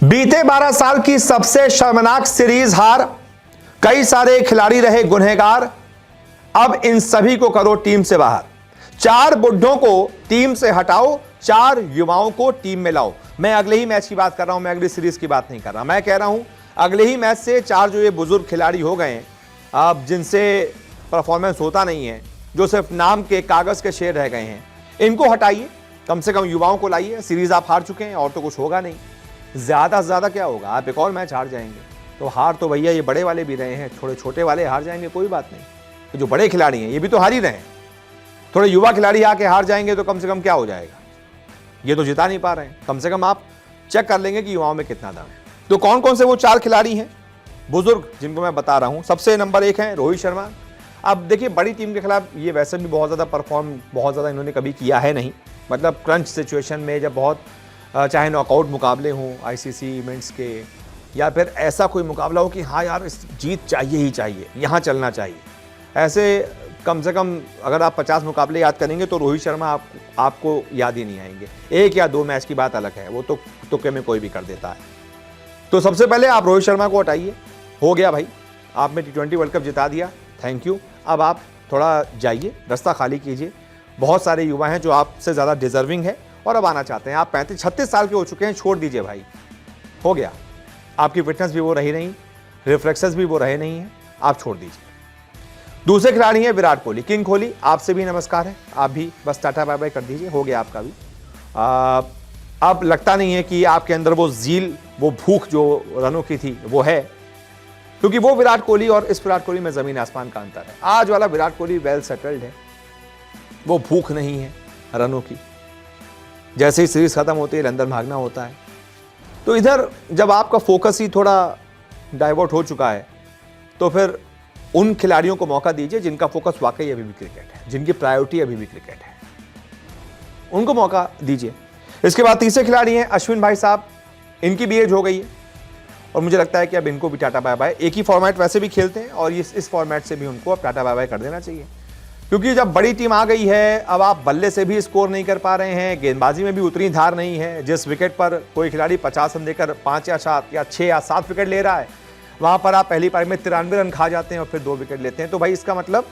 बीते 12 साल की सबसे शर्मनाक सीरीज हार, कई सारे खिलाड़ी रहे गुनहगार। अब इन सभी को करो टीम से बाहर। 4 बुड्ढों को टीम से हटाओ, 4 युवाओं को टीम में लाओ। मैं अगले ही मैच की बात कर रहा हूं, मैं अगली सीरीज की बात नहीं कर रहा। मैं कह रहा हूं अगले ही मैच से 4 जो ये बुजुर्ग खिलाड़ी हो गए हैं, अब जिनसे परफॉर्मेंस होता नहीं है, जो सिर्फ नाम के कागज के शेर रह गए हैं, इनको हटाइए, कम से कम युवाओं को लाइए। सीरीज आप हार चुके हैं और तो कुछ होगा नहीं, ज्यादा से ज्यादा क्या होगा, आप एक और मैच हार जाएंगे। तो हार तो भैया ये बड़े वाले भी रहे हैं, थोड़े छोटे वाले हार जाएंगे कोई बात नहीं, तो जो बड़े खिलाड़ी हैं ये भी तो हार ही रहे हैं। थोड़े युवा खिलाड़ी आके हार जाएंगे तो कम से कम क्या हो जाएगा, ये तो जिता नहीं पा रहे हैं। कम से कम आप चेक कर लेंगे कि युवाओं में कितना दम है। तो कौन कौन से वो 4 खिलाड़ी हैं बुजुर्ग जिनको मैं बता रहा हूं। सबसे नंबर 1 है रोहित शर्मा। अब देखिए, बड़ी टीम के खिलाफ ये वैसे भी बहुत ज़्यादा परफॉर्म बहुत ज़्यादा इन्होंने कभी किया है नहीं, मतलब क्रंच सिचुएशन में जब बहुत चाहे नॉकआउट मुकाबले हों आईसीसी इवेंट्स के, या फिर ऐसा कोई मुकाबला हो कि हाँ यार इस जीत चाहिए ही चाहिए, यहाँ चलना चाहिए, ऐसे कम से कम अगर आप 50 मुकाबले याद करेंगे तो रोहित शर्मा आपको याद ही नहीं आएंगे। 1 या 2 मैच की बात अलग है, वो तो तुक्के में कोई भी कर देता है। तो सबसे पहले आप रोहित शर्मा को हटाइए। हो गया भाई, आपने T20 वर्ल्ड कप जिता दिया, थैंक यू। अब आप थोड़ा जाइए, रास्ता खाली कीजिए। बहुत सारे युवा हैं जो आपसे ज़्यादा डिजर्विंग है और अब आना चाहते हैं। आप 35-36 साल के हो चुके हैं, छोड़ दीजिए भाई, हो गया। आपकी फिटनेस भी वो रही नहीं, रिफ्लेक्सेस भी वो रहे नहीं हैं, आप छोड़ दीजिए। दूसरे खिलाड़ी हैं विराट कोहली, किंग कोहली। आपसे भी नमस्कार है, आप भी बस टाटा बाय बाय कर दीजिए, हो गया आपका भी। अब लगता नहीं है कि आपके अंदर वो जील, वो भूख जो रनों की थी वो है, क्योंकि वो विराट कोहली और इस विराट कोहली में जमीन आसमान का अंतर है। आज वाला विराट कोहली वेल सेटल्ड है, वो भूख नहीं है रनों की। जैसे ही सीरीज खत्म होती है लंदन भागना होता है। तो इधर जब आपका फोकस ही थोड़ा डाइवर्ट हो चुका है, तो फिर उन खिलाड़ियों को मौका दीजिए जिनका फोकस वाकई अभी भी क्रिकेट है, जिनकी प्रायोरिटी अभी भी क्रिकेट है, उनको मौका दीजिए। इसके बाद तीसरे खिलाड़ी हैं अश्विन भाई साहब। इनकी भी एज हो गई है और मुझे लगता है कि अब इनको भी टाटा बाय बाय। एक ही फॉर्मेट वैसे भी खेलते हैं और इस फॉर्मेट से भी उनको अब टाटा बाय बाय कर देना चाहिए, क्योंकि जब बड़ी टीम आ गई है, अब आप बल्ले से भी स्कोर नहीं कर पा रहे हैं, गेंदबाजी में भी उतनी धार नहीं है। जिस विकेट पर कोई खिलाड़ी 50 रन देकर 5 या 7 या 6 या 7 विकेट ले रहा है, वहां पर आप पहली पारी में 93 रन खा जाते हैं और फिर 2 विकेट लेते हैं। तो भाई इसका मतलब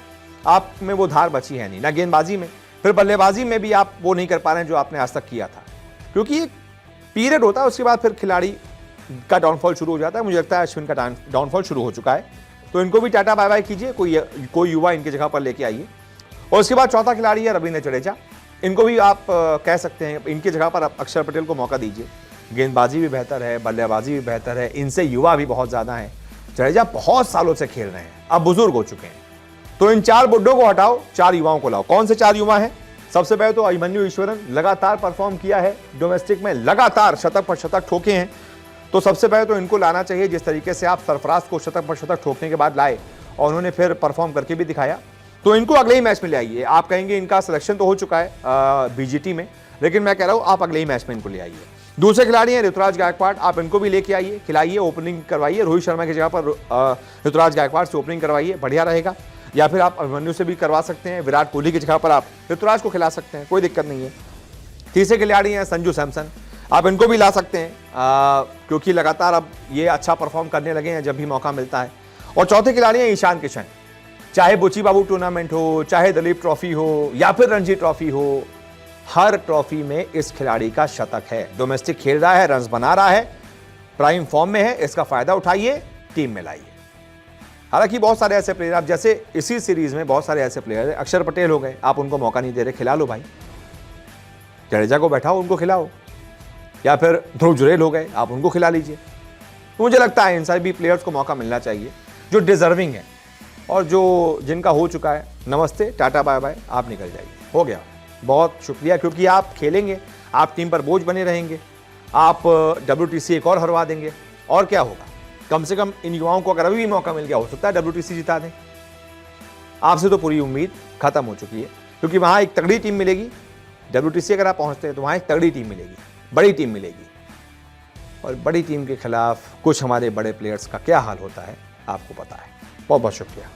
आप में वो धार बची है नहीं, ना गेंदबाजी में, फिर बल्लेबाजी में भी आप वो नहीं कर पा रहे हैं जो आपने आज तक किया था, क्योंकि एक पीरियड होता है, उसके बाद फिर खिलाड़ी का डाउनफॉल शुरू हो जाता है। मुझे लगता है अश्विन का डाउनफॉल शुरू हो चुका है, तो इनको भी टाटा बाय बाय कीजिए, कोई युवा इनकी जगह पर लेके आइए। और उसके बाद चौथा खिलाड़ी है रवींद्र जडेजा। इनको भी आप कह सकते हैं, इनकी जगह पर आप अक्षर पटेल को मौका दीजिए। गेंदबाजी भी बेहतर है, बल्लेबाजी भी बेहतर है, इनसे युवा भी बहुत ज़्यादा है। जडेजा बहुत सालों से खेल रहे हैं, अब बुजुर्ग हो चुके हैं। तो इन 4 बुड्ढों को हटाओ, 4 युवाओं को लाओ। कौन से 4 युवा हैं? सबसे पहले तो अभिमन्यु ईश्वरन, लगातार परफॉर्म किया है डोमेस्टिक में, लगातार शतक पर शतक ठोके हैं। तो सबसे पहले तो इनको लाना चाहिए। जिस तरीके से आप सरफराज को शतक पर शतक ठोकने के बाद लाए और उन्होंने फिर परफॉर्म करके भी दिखाया, तो इनको अगले ही मैच में ले आइए। आप कहेंगे इनका सिलेक्शन तो हो चुका है बीजीटी में, लेकिन मैं कह रहा हूं आप अगले ही मैच में इनको ले आइए। दूसरे खिलाड़ी हैं ऋतुराज गायकवाड़, आप इनको भी लेके आइए, खिलाइए, ओपनिंग करवाइए। रोहित शर्मा की जगह पर ऋतुराज गायकवाड़ से ओपनिंग करवाइए, बढ़िया रहेगा। या फिर आप अभिमन्यु से भी करवा सकते हैं, विराट कोहली की जगह पर आप ऋतुराज को खिला सकते हैं, कोई दिक्कत नहीं है। तीसरे खिलाड़ी हैं संजू सैमसन, आप इनको भी ला सकते हैं, क्योंकि लगातार अब ये अच्छा परफॉर्म करने लगे हैं जब भी मौका मिलता है। और चौथे खिलाड़ी हैं ईशान किशन। चाहे बुची बाबू टूर्नामेंट हो, चाहे दलीप ट्रॉफी हो, या फिर रणजी ट्रॉफी हो, हर ट्रॉफी में इस खिलाड़ी का शतक है। डोमेस्टिक खेल रहा है, रन्स बना रहा है, प्राइम फॉर्म में है, इसका फायदा उठाइए, टीम में लाइए। हालांकि बहुत सारे ऐसे प्लेयर, आप जैसे इसी सीरीज में बहुत सारे ऐसे प्लेयर हैं, अक्षर पटेल हो गए, आप उनको मौका नहीं दे रहे, खिला लो भाई। जडेजा को बैठाओ, उनको खिलाओ। या फिर ध्रुव जुरेल हो गए, आप उनको खिला लीजिए। तो मुझे लगता है इन सभी प्लेयर्स को मौका मिलना चाहिए जो डिजर्विंग है, और जो जिनका हो चुका है, नमस्ते, टाटा बाय बाय, आप निकल जाइए, हो गया। बहुत शुक्रिया, क्योंकि आप खेलेंगे, आप टीम पर बोझ बने रहेंगे, आप WTC एक और हरवा देंगे, और क्या होगा। कम से कम इन युवाओं को अगर अभी भी मौका मिल गया, हो सकता है WTC जिता दें। आपसे तो पूरी उम्मीद खत्म हो चुकी है, क्योंकि वहाँ एक तगड़ी टीम मिलेगी। WTC अगर आप पहुँचते हैं तो वहाँ एक तगड़ी टीम मिलेगी, बड़ी टीम मिलेगी, और बड़ी टीम के खिलाफ कुछ हमारे बड़े प्लेयर्स का क्या हाल होता है आपको पता है। बहुत बहुत शुक्रिया।